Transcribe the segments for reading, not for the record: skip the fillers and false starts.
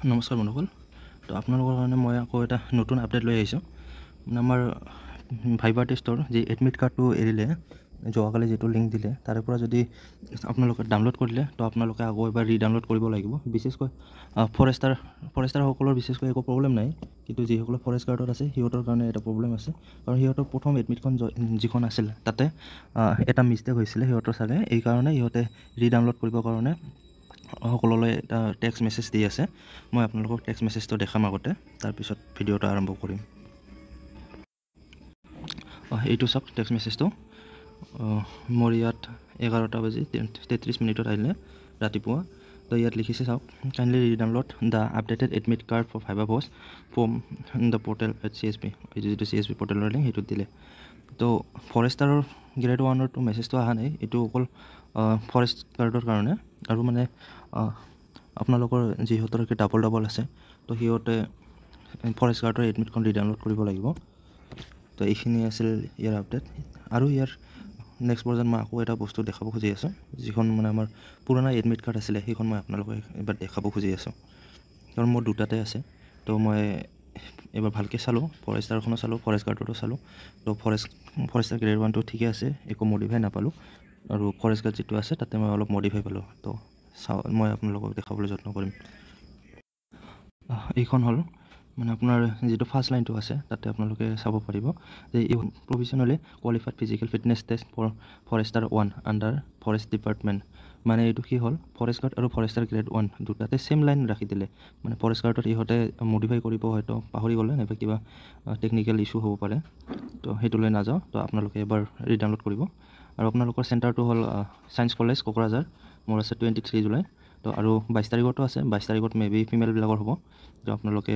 নমস্কাৰ বন্ধুসকল। তো আপোনালোকৰ কাৰণে মই আকৌ এটা নতুন আপডেট লৈ আহিছোঁ। মানে আমাৰ ভাইবাৰ টেষ্টৰ যি এডমিট কাৰ্ডটো এৰিলে, যোৱাকালি যিটো লিংক দিলে তাৰে পৰা যদি আপোনালোকে ডাউনলোড কৰিলে তো আপোনালোকে আকৌ এবাৰ ৰিডাউনলোড কৰিব লাগিব। বিশেষকৈ ফৰেষ্টাৰসকলৰ বিশেষকৈ একো প্ৰব্লেম নাই, কিন্তু যিসকলে ফৰেষ্ট গাৰ্ডত আছে সিহঁতৰ কাৰণে এটা প্ৰব্লেম আছে। কাৰণ সিহঁতৰ প্ৰথম এডমিটখন যিখন আছিল তাতে এটা মিষ্টেক হৈছিলে সিহঁতৰ চাগে, এইকাৰণে সিহঁতে ৰিডাউনলোড কৰিবৰ কাৰণে সকলোলৈ এটা টেক্সট মেছেজ দি আছে। মই আপোনালোকক টেক্সট মেছেজটো দেখাম আগতে, তাৰপিছত ভিডিঅ'টো আৰম্ভ কৰিম। এইটো চাওক টেক্সট মেছেজটো। মোৰ ইয়াত 11:33 আহিলে ৰাতিপুৱা। তো ইয়াত লিখিছে চাওক, kindly redownload the updated admit card for viva post from the portal at CSP। এইটো যিটো CSP পৰ্টেলৰ লিংক সেইটোত দিলে। তো ফৰেষ্টাৰৰ গ্ৰেড 1টো মেছেজটো অহা নাই, এইটো অকল ফৰেষ্ট গাৰ্ডৰ কাৰণে। আৰু মানে আপোনালোকৰ যিহঁতৰ ডাবল আছে তো সিহঁতে ফৰেষ্ট গাৰ্ডৰ এডমিটখন ৰিডাউনলোড কৰিব লাগিব। তো এইখিনি আছিল ইয়াৰ আপডেট। আৰু ইয়াৰ নেক্সট ভাৰ্জন মই আকৌ এটা বস্তু দেখাব খুজি আছোঁ, যিখন মানে আমাৰ পুৰণা এডমিট কাৰ্ড আছিলে সেইখন মই আপোনালোকক এবাৰ দেখাব খুজি আছোঁ। কাৰণ মোৰ দুটাতে আছে। তো মই এবাৰ ভালকৈ চালোঁ, ফৰেষ্টাৰখনো চালোঁ, ফৰেষ্ট গাৰ্ডতো চালোঁ। তো ফৰেষ্টাৰ গ্ৰেড 1টো ঠিকে আছে, একো মডিফাই নাপালোঁ। আৰু ফৰেষ্ট গাৰ্ড যিটো আছে তাতে মই অলপ মডিফাই পালোঁ। তো মই আপোনালোকক দেখাবলৈ যত্ন কৰিম। এইখন হ'ল মানে আপোনাৰ যিটো ফাৰ্ষ্ট লাইনটো আছে তাতে আপোনালোকে চাব পাৰিব যে এই provisionally qualified physical fitness test for forester 1 under forest department. মানে এইটো কি হ'ল, ফৰেষ্ট গাৰ্ড আৰু ফৰেষ্টাৰ গ্ৰেড 1 দুটাতে ছেম লাইন ৰাখি দিলে। মানে ফৰেষ্ট গাৰ্ডত ইহঁতে মডিফাই কৰিব, হয়তো পাহৰি গ'লে নাইবা কিবা টেকনিকেল ইছ্যু হ'ব পাৰে। তো সেইটোলৈ নাযাওঁ। তো আপোনালোকে এবাৰ ৰিডাউনলোড কৰিব। আৰু আপোনালোকৰ চেণ্টাৰটো হ'ল ছায়েন্স কলেজ কোকৰাঝাৰ। মোৰ আছে 23 জুলাই। তো আৰু 22 তাৰিখতো আছে। 22 তাৰিখত মেবি ফিমেলবিলাকৰ হ'ব। তো আপোনালোকে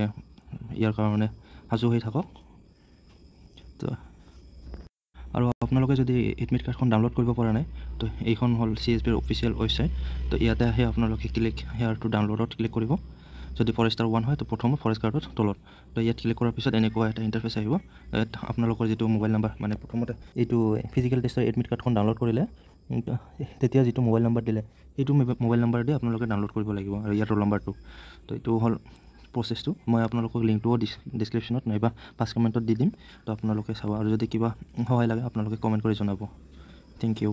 ইয়াৰ কাৰণে সাজু হৈ থাকক। তো আৰু আপোনালোকে যদি এডমিট কাৰ্ডখন ডাউনলোড কৰিব পৰা নাই, তো এইখন হ'ল CSPৰ অফিচিয়েল ৱেবছাইট। তো ইয়াতে আহি আপোনালোকে হেয়াৰটো ডাউনলোডত ক্লিক কৰিব। যদি ফৰেষ্টাৰ 1 হয় তো প্ৰথমত ফৰেষ্ট গাৰ্ডৰ তলত। তো ইয়াত ক্লিক কৰাৰ পিছত এনেকুৱা এটা ইণ্টাৰফেচ আহিব। ইয়াত আপোনালোকৰ যিটো মোবাইল নাম্বাৰ, মানে প্ৰথমতে এইটো ফিজিকেল টেষ্টৰ এডমিট কাৰ্ডখন ডাউনলোড কৰিলে তেতিয়া যিটো মোবাইল নাম্বাৰ দিলে সেইটো মোবাইল নাম্বাৰ দি আপোনালোকে ডাউনলোড কৰিব লাগিব। আৰু ইয়াৰ ৰোল নাম্বাৰটো। তো এইটো হ'ল প্ৰচেছটো। মই আপোনালোকক লিংকটোও ডিছক্ৰিপশ্যনত নাইবা ফাৰ্ষ্ট কমেণ্টত দি দিম। তো আপোনালোকে চাব। আৰু যদি কিবা সহায় লাগে আপোনালোকে কমেণ্ট কৰি জনাব। Thank U.